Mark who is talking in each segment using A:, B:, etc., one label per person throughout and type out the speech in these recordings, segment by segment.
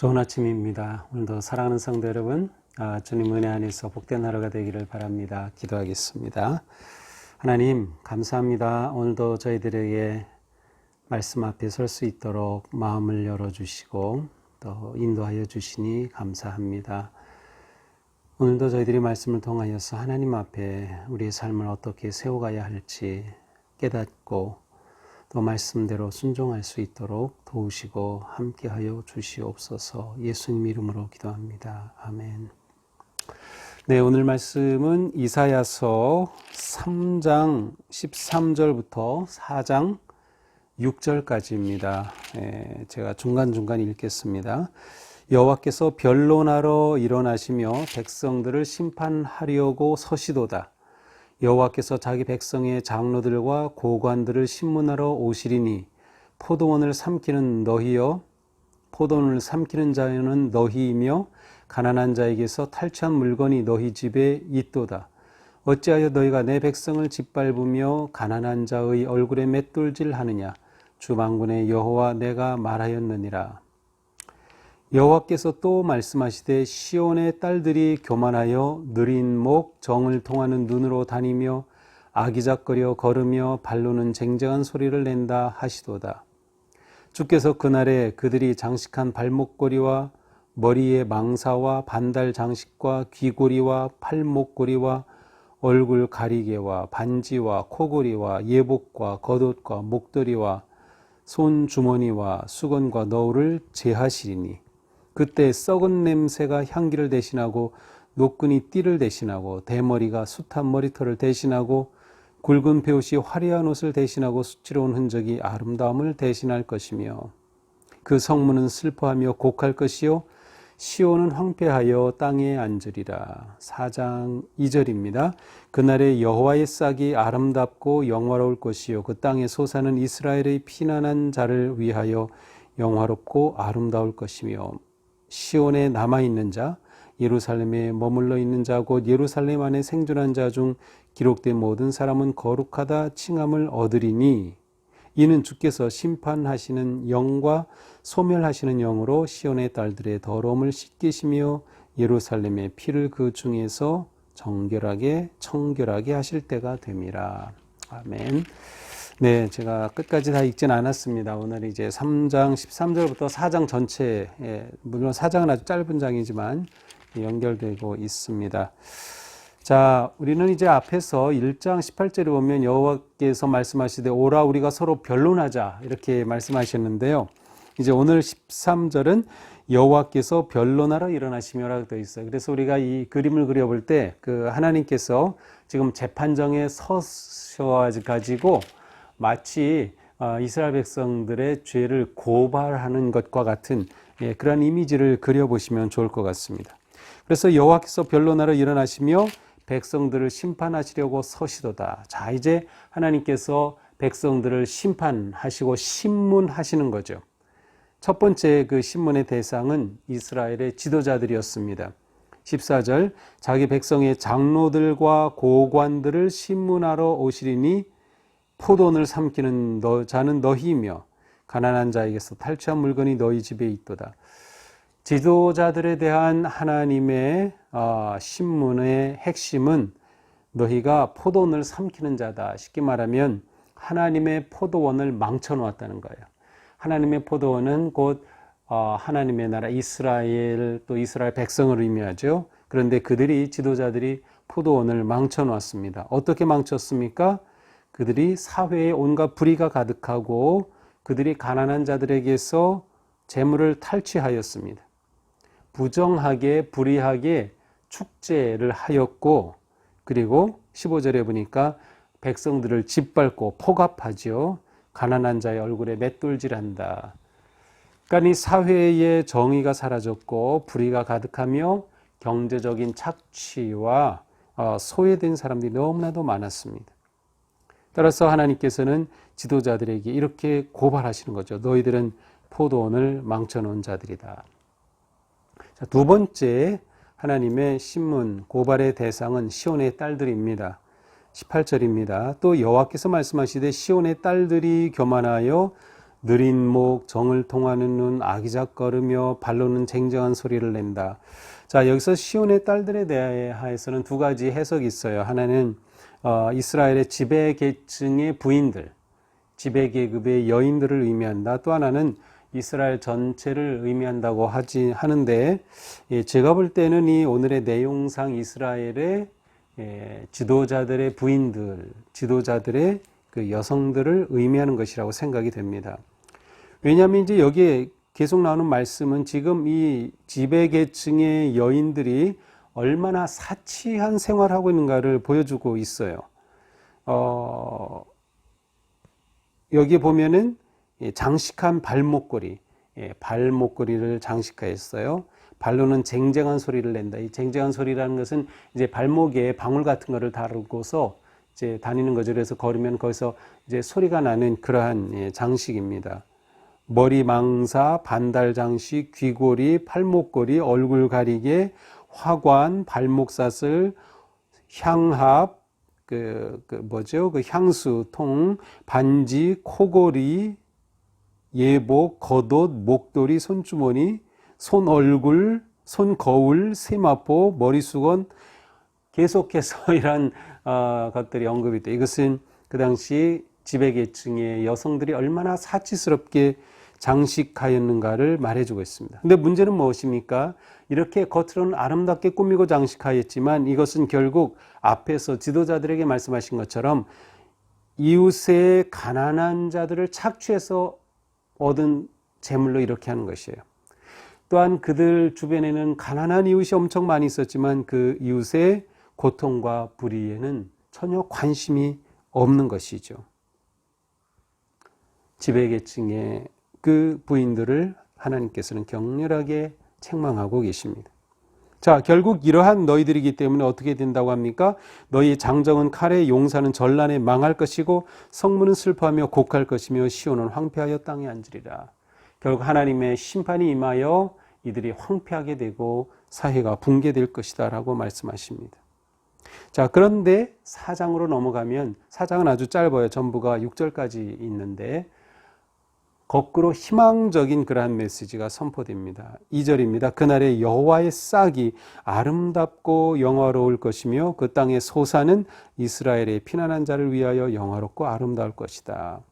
A: 좋은 아침입니다. 오늘도 사랑하는 성도 여러분, 주님 은혜 안에서 복된 하루가 되기를 바랍니다. 기도하겠습니다. 하나님 감사합니다. 오늘도 저희들에게 말씀 앞에 설 수 있도록 마음을 열어주시고 또 인도하여 주시니 감사합니다. 오늘도 저희들이 말씀을 통하여서 하나님 앞에 우리의 삶을 어떻게 세워가야 할지 깨닫고 또 말씀대로 순종할 수 있도록 도우시고 함께하여 주시옵소서. 예수님 이름으로 기도합니다. 아멘. 네, 오늘 말씀은 이사야서 3장 13절부터 4장 6절까지입니다. 제가 중간중간 읽겠습니다. 여호와께서 변론하러 일어나시며 백성들을 심판하려고 서시도다. 여호와께서 자기 백성의 장로들과 고관들을 심문하러 오시리니 포도원을 삼키는 너희여 포도원을 삼키는 자는 너희이며 가난한 자에게서 탈취한 물건이 너희 집에 있도다. 어찌하여 너희가 내 백성을 짓밟으며 가난한 자의 얼굴에 맷돌질하느냐. 주 만군의 여호와 내가 말하였느니라. 여호와께서 또 말씀하시되 시온의 딸들이 교만하여 느린 목 정을 통하는 눈으로 다니며 아기작거려 걸으며 발로는 쟁쟁한 소리를 낸다 하시도다. 주께서 그날에 그들이 장식한 발목걸이와 머리에 망사와 반달 장식과 귀고리와 팔목걸이와 얼굴 가리개와 반지와 코고리와 예복과 겉옷과 목도리와 손주머니와 수건과 너울을 제하시리니 그때 썩은 냄새가 향기를 대신하고 노끈이 띠를 대신하고 대머리가 숱한 머리털을 대신하고 굵은 베옷이 화려한 옷을 대신하고 수치로운 흔적이 아름다움을 대신할 것이며 그 성문은 슬퍼하며 곡할 것이요 시온은 황폐하여 땅에 앉으리라. 4장 2절입니다. 그날에 여호와의 싹이 아름답고 영화로울 것이요 그 땅의 소사는 이스라엘의 피난한 자를 위하여 영화롭고 아름다울 것이며 시온에 남아있는 자, 예루살렘에 머물러 있는 자, 곧 예루살렘 안에 생존한 자 중 기록된 모든 사람은 거룩하다 칭함을 얻으리니 이는 주께서 심판하시는 영과 소멸하시는 영으로 시온의 딸들의 더러움을 씻기시며 예루살렘의 피를 그 중에서 청결하게 하실 때가 됨이라. 아멘. 네, 제가 끝까지 다 읽진 않았습니다. 오늘 이제 3장 13절부터 4장 전체, 물론 4장은 아주 짧은 장이지만 연결되고 있습니다. 자, 우리는 이제 앞에서 1장 18절에 보면 여호와께서 말씀하시되 오라 우리가 서로 변론하자 이렇게 말씀하셨는데요. 이제 오늘 13절은 여호와께서 변론하러 일어나시며라고 되어 있어요. 그래서 우리가 이 그림을 그려볼 때 그 하나님께서 지금 재판정에 서셔가지고 마치 이스라엘 백성들의 죄를 고발하는 것과 같은 그런 이미지를 그려보시면 좋을 것 같습니다. 그래서 여호와께서 변론하러 일어나시며 백성들을 심판하시려고 서시도다. 자, 이제 하나님께서 백성들을 심판하시고 심문하시는 거죠. 첫 번째 그 심문의 대상은 이스라엘의 지도자들이었습니다. 14절 자기 백성의 장로들과 고관들을 심문하러 오시리니 포도원을 삼키는 자는 너희이며 가난한 자에게서 탈취한 물건이 너희 집에 있도다. 지도자들에 대한 하나님의 심문의 핵심은 너희가 포도원을 삼키는 자다. 쉽게 말하면 하나님의 포도원을 망쳐놓았다는 거예요. 하나님의 포도원은 곧 하나님의 나라 이스라엘 또 이스라엘 백성을 의미하죠. 그런데 그들이 지도자들이 포도원을 망쳐놓았습니다. 어떻게 망쳤습니까? 그들이 사회에 온갖 불의가 가득하고 그들이 가난한 자들에게서 재물을 탈취하였습니다. 부정하게 불의하게 축제를 하였고 그리고 15절에 보니까 백성들을 짓밟고 폭압하죠. 가난한 자의 얼굴에 맷돌질한다. 그러니까 이 사회의 정의가 사라졌고 불의가 가득하며 경제적인 착취와 소외된 사람들이 너무나도 많았습니다. 따라서 하나님께서는 지도자들에게 이렇게 고발하시는 거죠. 너희들은 포도원을 망쳐놓은 자들이다. 자, 두 번째 하나님의 심문 고발의 대상은 시온의 딸들입니다. 18절입니다. 또 여호와께서 말씀하시되 시온의 딸들이 교만하여 느린 목, 정을 통하는 눈, 아기작거리며 발로는 쟁쟁한 소리를 낸다. 자, 여기서 시온의 딸들에 대하여서는 두 가지 해석이 있어요. 하나는 이스라엘의 지배 계층의 부인들, 지배 계급의 여인들을 의미한다. 또 하나는 이스라엘 전체를 의미한다고 하는데, 제가 볼 때는 이 오늘의 내용상 이스라엘의 지도자들의 부인들, 지도자들의 그 여성들을 의미하는 것이라고 생각이 됩니다. 왜냐하면 이제 여기에 계속 나오는 말씀은 지금 이 지배계층의 여인들이 얼마나 사치한 생활하고 있는가를 보여주고 있어요. 여기 보면은 장식한 발목걸이, 발목걸이를 장식하였어요. 발로는 쟁쟁한 소리를 낸다. 이 쟁쟁한 소리라는 것은 이제 발목에 방울 같은 거를 다루고서 이제 다니는 거죠. 그래서 걸으면 거기서 이제 소리가 나는 그러한 장식입니다. 머리 망사, 반달 장식, 귀고리, 팔목걸이, 얼굴 가리개, 화관, 발목사슬, 향합, 그 향수통, 반지, 코고리, 예복, 겉옷, 목도리, 손주머니, 손얼굴, 손거울, 세마포, 머리수건, 계속해서 이런 것들이 언급이 돼. 이것은 그 당시 지배계층의 여성들이 얼마나 사치스럽게 장식하였는가를 말해주고 있습니다. 근데 문제는 무엇입니까? 이렇게 겉으로는 아름답게 꾸미고 장식하였지만 이것은 결국 앞에서 지도자들에게 말씀하신 것처럼 이웃의 가난한 자들을 착취해서 얻은 재물로 이렇게 하는 것이에요. 또한 그들 주변에는 가난한 이웃이 엄청 많이 있었지만 그 이웃의 고통과 불의에는 전혀 관심이 없는 것이죠. 지배계층의 그 부인들을 하나님께서는 격렬하게 책망하고 계십니다. 자, 결국 이러한 너희들이기 때문에 어떻게 된다고 합니까? 너희 장정은 칼에, 용사는 전란에 망할 것이고 성문은 슬퍼하며 곡할 것이며 시온은 황폐하여 땅에 앉으리라. 결국 하나님의 심판이 임하여 이들이 황폐하게 되고 사회가 붕괴될 것이다 라고 말씀하십니다. 자, 그런데 4장으로 넘어가면 4장은 아주 짧아요. 전부가 6절까지 있는데 거꾸로 희망적인 그러한 메시지가 선포됩니다. 2절입니다. 그날에 여호와의 싹이 아름답고 영화로울 것이며 그 땅의 소사는 이스라엘의 피난한 자를 위하여 영화롭고 아름다울 것이다.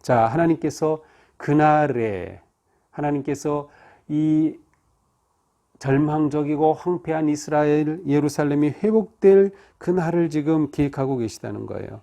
A: 자, 하나님께서 그날에 하나님께서 이 절망적이고 황폐한 이스라엘 예루살렘이 회복될 그날을 지금 계획하고 계시다는 거예요.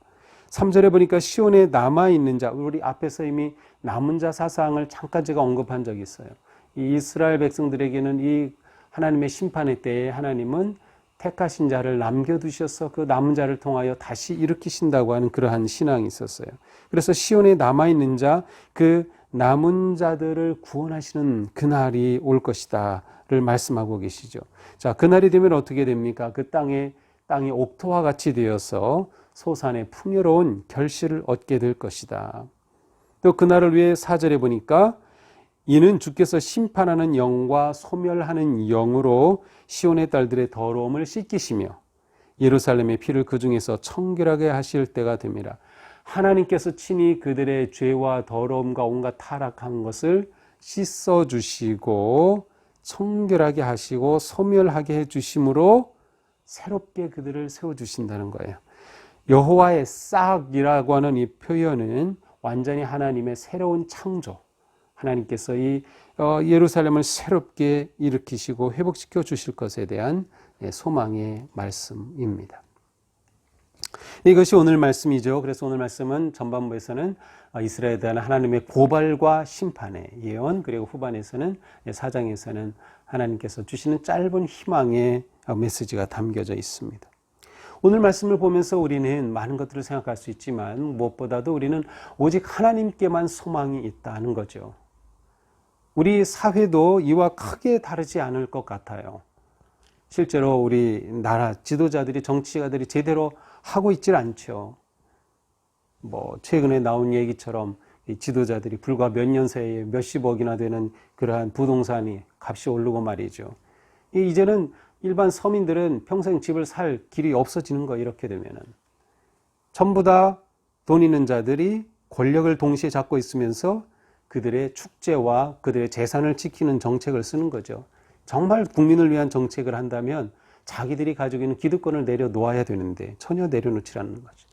A: 3절에 보니까 시온에 남아있는 자, 우리 앞에서 이미 남은 자 사상을 잠깐 제가 언급한 적이 있어요. 이 이스라엘 백성들에게는 이 하나님의 심판의 때에 하나님은 택하신 자를 남겨두셔서 그 남은 자를 통하여 다시 일으키신다고 하는 그러한 신앙이 있었어요. 그래서 시온에 남아있는 자, 그 남은 자들을 구원하시는 그날이 올 것이다를 말씀하고 계시죠. 자, 그날이 되면 어떻게 됩니까? 그 땅이 옥토와 같이 되어서 소산의 풍요로운 결실을 얻게 될 것이다. 또 그날을 위해 4절에 보니까 이는 주께서 심판하는 영과 소멸하는 영으로 시온의 딸들의 더러움을 씻기시며 예루살렘의 피를 그 중에서 청결하게 하실 때가 됩니다. 하나님께서 친히 그들의 죄와 더러움과 온갖 타락한 것을 씻어주시고 청결하게 하시고 소멸하게 해주심으로 새롭게 그들을 세워주신다는 거예요. 여호와의 싹이라고 하는 이 표현은 완전히 하나님의 새로운 창조, 하나님께서 이 예루살렘을 새롭게 일으키시고 회복시켜 주실 것에 대한 소망의 말씀입니다. 이것이 오늘 말씀이죠. 그래서 오늘 말씀은 전반부에서는 이스라엘에 대한 하나님의 고발과 심판의 예언, 그리고 후반에서는 4장에서는 하나님께서 주시는 짧은 희망의 메시지가 담겨져 있습니다. 오늘 말씀을 보면서 우리는 많은 것들을 생각할 수 있지만 무엇보다도 우리는 오직 하나님께만 소망이 있다는 거죠. 우리 사회도 이와 크게 다르지 않을 것 같아요. 실제로 우리 나라 지도자들이, 정치가들이 제대로 하고 있질 않죠. 최근에 나온 얘기처럼 이 지도자들이 불과 몇 년 사이에 몇십억이나 되는 그러한 부동산이 값이 오르고 말이죠. 이제는 일반 서민들은 평생 집을 살 길이 없어지는 거, 이렇게 되면은. 전부 다 돈 있는 자들이 권력을 동시에 잡고 있으면서 그들의 축제와 그들의 재산을 지키는 정책을 쓰는 거죠. 정말 국민을 위한 정책을 한다면 자기들이 가지고 있는 기득권을 내려놓아야 되는데 전혀 내려놓지 않는 거죠.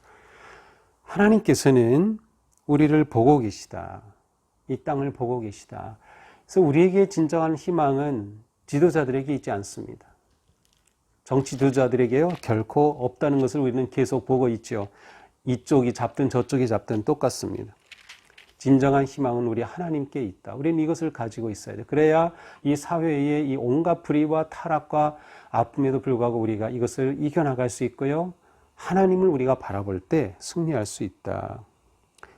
A: 하나님께서는 우리를 보고 계시다. 이 땅을 보고 계시다. 그래서 우리에게 진정한 희망은 지도자들에게 있지 않습니다. 정치 지도자들에게요 결코 없다는 것을 우리는 계속 보고 있죠. 이쪽이 잡든 저쪽이 잡든 똑같습니다. 진정한 희망은 우리 하나님께 있다. 우리는 이것을 가지고 있어야 돼. 그래야 이 사회의 이 온갖 불의와 타락과 아픔에도 불구하고 우리가 이것을 이겨나갈 수 있고요. 하나님을 우리가 바라볼 때 승리할 수 있다.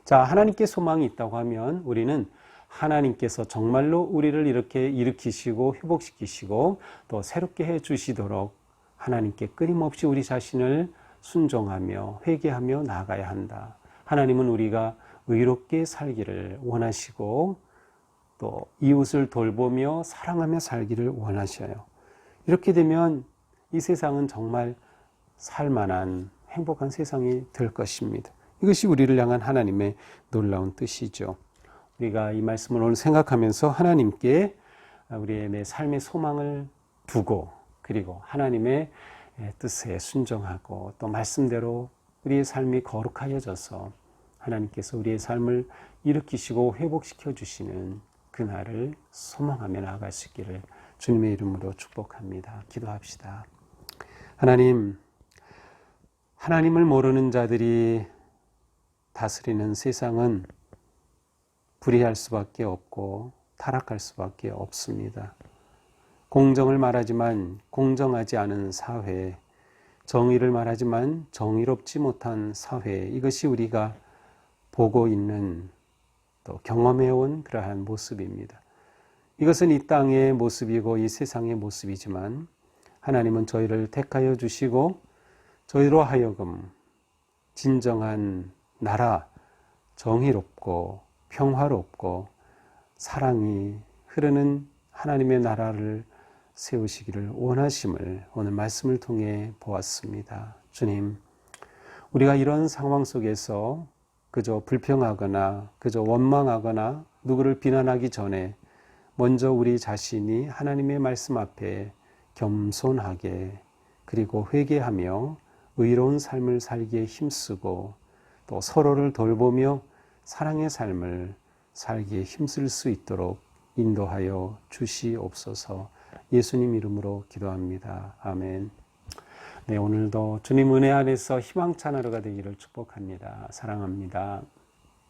A: 자, 하나님께 소망이 있다고 하면 우리는 하나님께서 정말로 우리를 이렇게 일으키시고 회복시키시고 또 새롭게 해 주시도록 하나님께 끊임없이 우리 자신을 순종하며 회개하며 나아가야 한다. 하나님은 우리가 의롭게 살기를 원하시고 또 이웃을 돌보며 사랑하며 살기를 원하셔요. 이렇게 되면 이 세상은 정말 살만한 행복한 세상이 될 것입니다. 이것이 우리를 향한 하나님의 놀라운 뜻이죠. 우리가 이 말씀을 오늘 생각하면서 하나님께 우리의 내 삶의 소망을 두고 그리고 하나님의 뜻에 순종하고 또 말씀대로 우리의 삶이 거룩하여져서 하나님께서 우리의 삶을 일으키시고 회복시켜 주시는 그날을 소망하며 나아갈 수 있기를 주님의 이름으로 축복합니다. 기도합시다. 하나님, 하나님을 모르는 자들이 다스리는 세상은 불의할 수밖에 없고 타락할 수밖에 없습니다. 공정을 말하지만 공정하지 않은 사회, 정의를 말하지만 정의롭지 못한 사회, 이것이 우리가 보고 있는 또 경험해온 그러한 모습입니다. 이것은 이 땅의 모습이고 이 세상의 모습이지만 하나님은 저희를 택하여 주시고 저희로 하여금 진정한 나라, 정의롭고 평화롭고 사랑이 흐르는 하나님의 나라를 세우시기를 원하심을 오늘 말씀을 통해 보았습니다. 주님, 우리가 이런 상황 속에서 그저 불평하거나 그저 원망하거나 누구를 비난하기 전에 먼저 우리 자신이 하나님의 말씀 앞에 겸손하게 그리고 회개하며 의로운 삶을 살기에 힘쓰고 또 서로를 돌보며 사랑의 삶을 살기에 힘쓸 수 있도록 인도하여 주시옵소서. 예수님 이름으로 기도합니다. 아멘. 네, 오늘도 주님 은혜 안에서 희망찬 하루가 되기를 축복합니다. 사랑합니다.